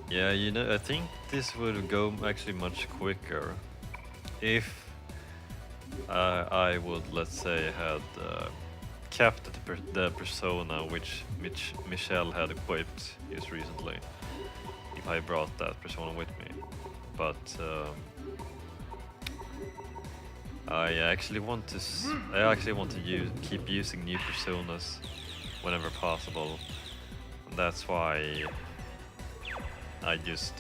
Yeah, you know, I think this would go actually much quicker if I would, let's say, had kept the persona which Michelle had equipped just recently. If I brought that persona with me, but I actually want to keep using new personas whenever possible. And that's why I just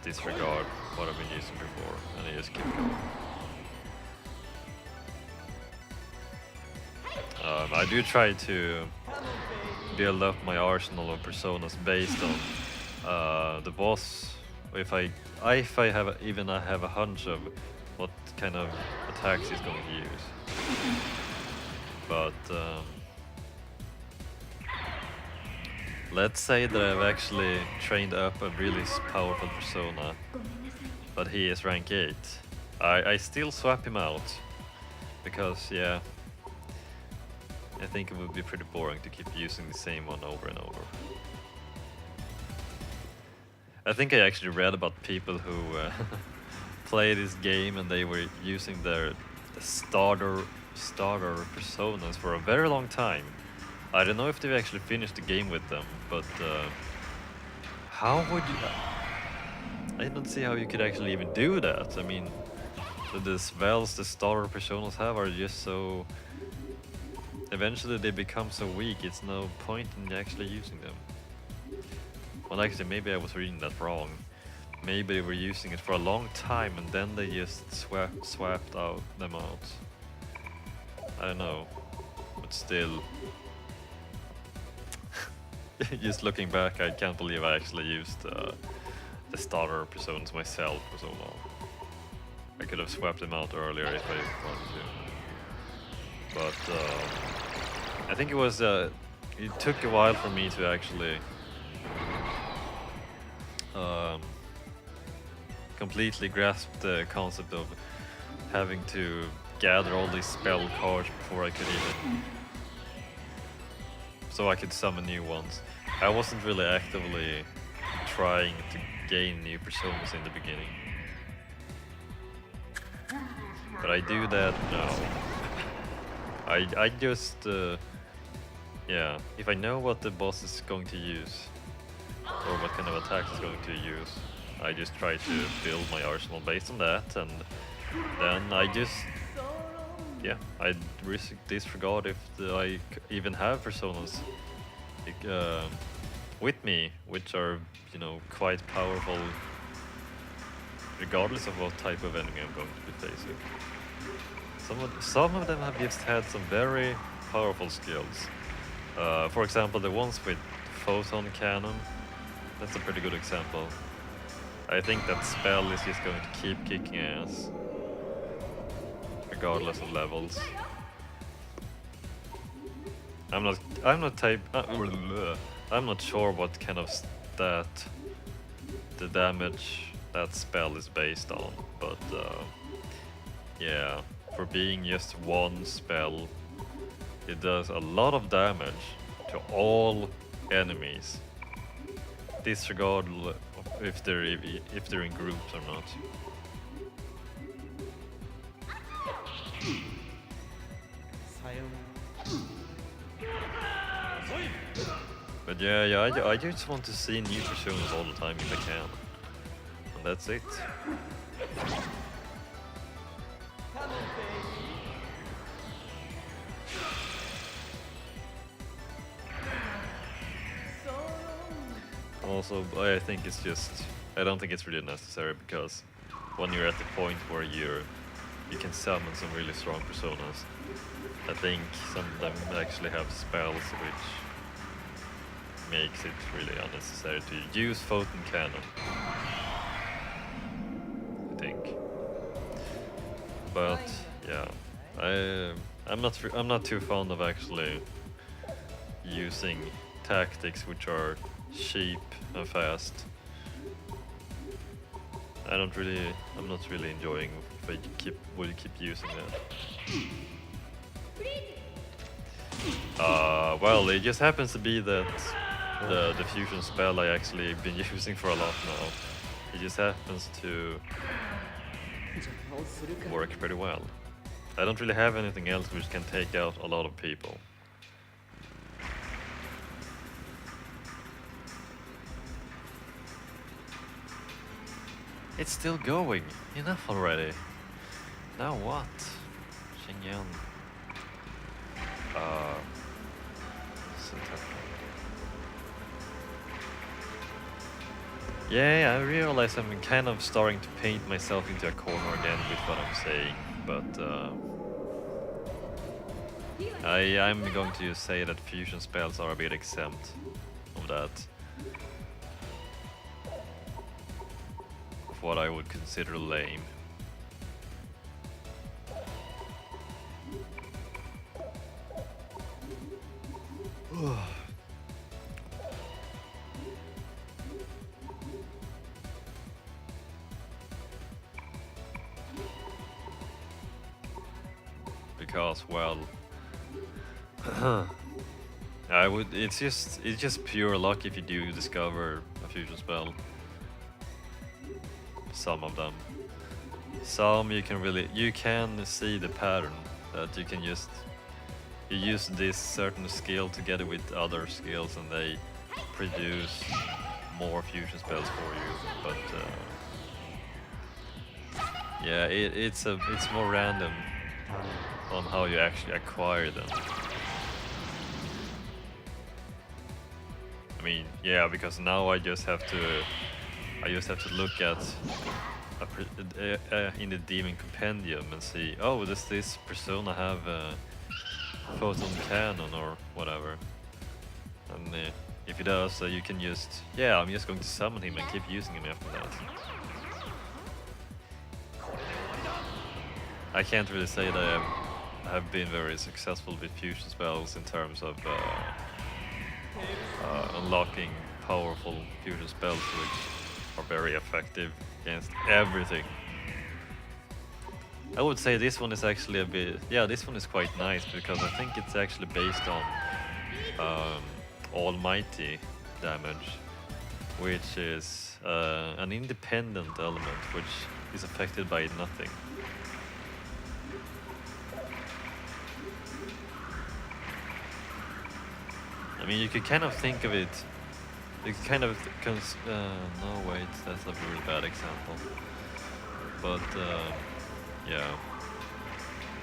disregard what I've been using before, and I just keep going. I do try to build up my arsenal of personas based on the boss. If I have a hunch of what kind of attacks he's going to use. But let's say that I've actually trained up a really powerful persona, but he is rank 8. I still swap him out, because yeah, I think it would be pretty boring to keep using the same one over and over. I think I actually read about people who play this game and they were using their starter personas for a very long time. I don't know if they've actually finished the game with them, but how would you... I don't see how you could actually even do that. I mean, the spells the starter personas have are just so... Eventually they become so weak, it's no point in actually using them. Well, actually, maybe I was reading that wrong. Maybe they were using it for a long time and then they just swapped them out. I don't know, but still... Just looking back, I can't believe I actually used the starter personas myself for so long. I could have swapped them out earlier if I wanted to. But I think it took a while for me to actually completely grasp the concept of having to gather all these spell cards before I could even... so I could summon new ones. I wasn't really actively trying to gain new personas in the beginning. But I do that now. I just... yeah, if I know what the boss is going to use, or what kind of attack he's going to use, I just try to build my arsenal based on that, and then I just... yeah, I disregard if I even have personas with me, which are, you know, quite powerful, regardless of what type of enemy I'm going to be facing. Some of them have just had some very powerful skills. For example, the ones with photon cannon, that's a pretty good example. I think that spell is just going to keep kicking ass, regardless of levels. I'm not sure what kind of stat the damage that spell is based on, but yeah, for being just one spell, it does a lot of damage to all enemies, disregard if they're in groups or not. But yeah, I just want to see new personas all the time if I can. And that's it. Also, I think it's just... I don't think it's really necessary, because when you're at the point where you can summon some really strong personas, I think some of them actually have spells which makes it really unnecessary to use photon cannon, I think. But yeah, I'm not too fond of actually using tactics which are cheap and fast. I'm not really enjoying if I will keep using that. Well, it just happens to be that the fusion spell I actually been using for a lot now. It just happens to work pretty well. I don't really have anything else which can take out a lot of people. It's still going. Enough already. Now what? Xingyan. Yeah, I realize I'm kind of starting to paint myself into a corner again with what I'm saying, but I'm going to say that fusion spells are a bit exempt of that. Of what I would consider lame. Because, well, it's just pure luck if you do discover a fusion spell. Some of them. Some you can see the pattern that you use this certain skill together with other skills and they produce more fusion spells for you, but yeah, it's more random on how you actually acquire them. I mean, yeah, because now I just have to look at in the demon compendium and see, oh, does this persona have a photon cannon or whatever? And if it does, you can just, I'm just going to summon him and keep using him after that. I can't really say that I have been very successful with fusion spells in terms of unlocking powerful fusion spells which are very effective against everything. I would say this one is actually this one is quite nice because I think it's actually based on almighty damage, which is an independent element which is affected by nothing. I mean, you could kind of think of it. You could kind of no, wait, that's a really bad example. But yeah,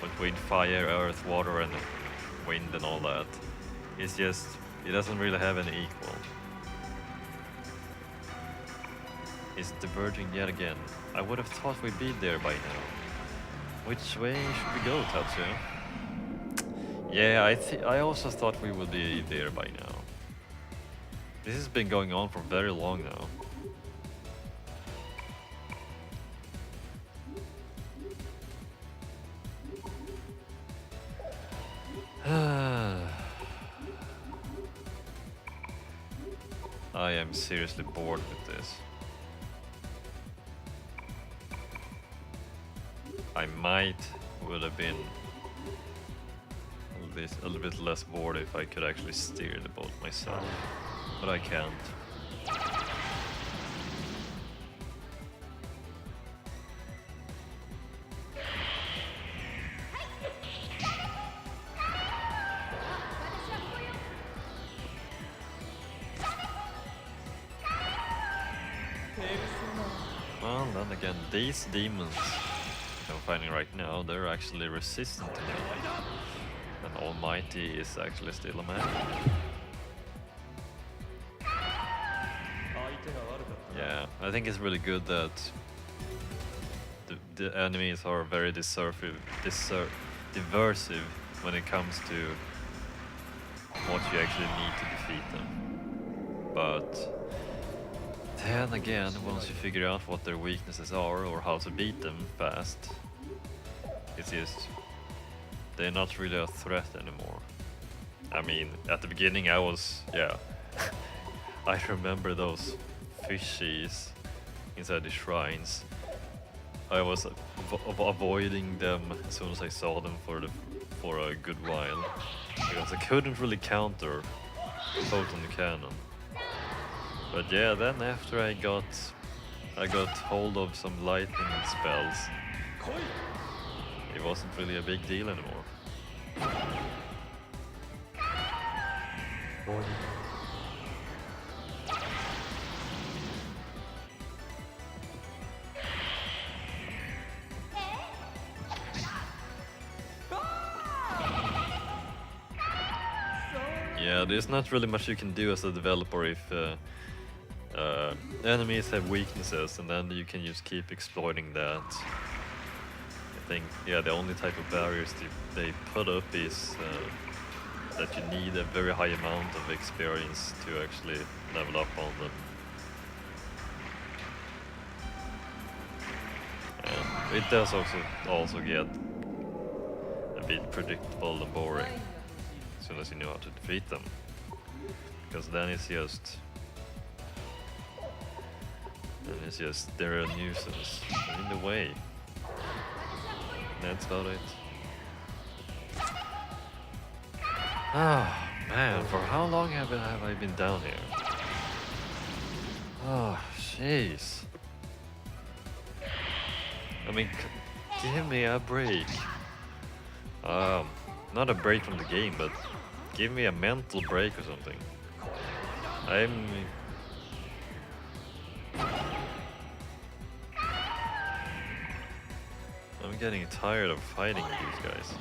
between fire, earth, water, and wind and all that, it's just it doesn't really have any equal. It's diverging yet again. I would have thought we'd be there by now. Which way should we go, Tatsuya? Yeah, I also thought we would be there by now. This has been going on for very long now. I am seriously bored with this. I would have been a little bit less bored if I could actually steer the boat myself, but I can't. Well, then again, these demons I'm finding right now, they're actually resistant to melee. And Almighty is actually still a man. Yeah, I think it's really good that the enemies are very diversive when it comes to what you actually need to defeat them. But then again, once you figure out what their weaknesses are or how to beat them fast, it's just they're not really a threat anymore. I mean, at the beginning I was, I remember those fishies inside the shrines. I was avoiding them as soon as I saw them for a good while because I couldn't really counter photon cannon. But yeah, then after I got hold of some lightning spells, it wasn't really a big deal anymore. Yeah, there's not really much you can do as a developer if enemies have weaknesses, and then you can just keep exploiting that. I think, yeah, the only type of barriers they put up is that you need a very high amount of experience to actually level up on them. And it does also get a bit predictable and boring as soon as you know how to defeat them, because then it's just they're a nuisance. They're in the way. That's about it. Ah, man, for how long have I been down here? Oh, jeez. I mean, give me a break. Not a break from the game, but give me a mental break or something. I'm getting tired of fighting these guys.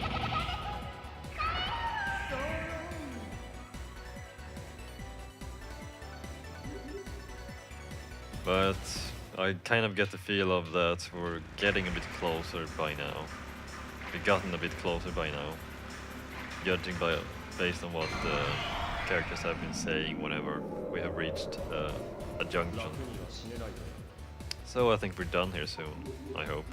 But I kind of get the feel of that we're getting a bit closer by now. We've gotten a bit closer by now, judging based on what the characters have been saying whenever we have reached a junction. So I think we're done here soon, I hope.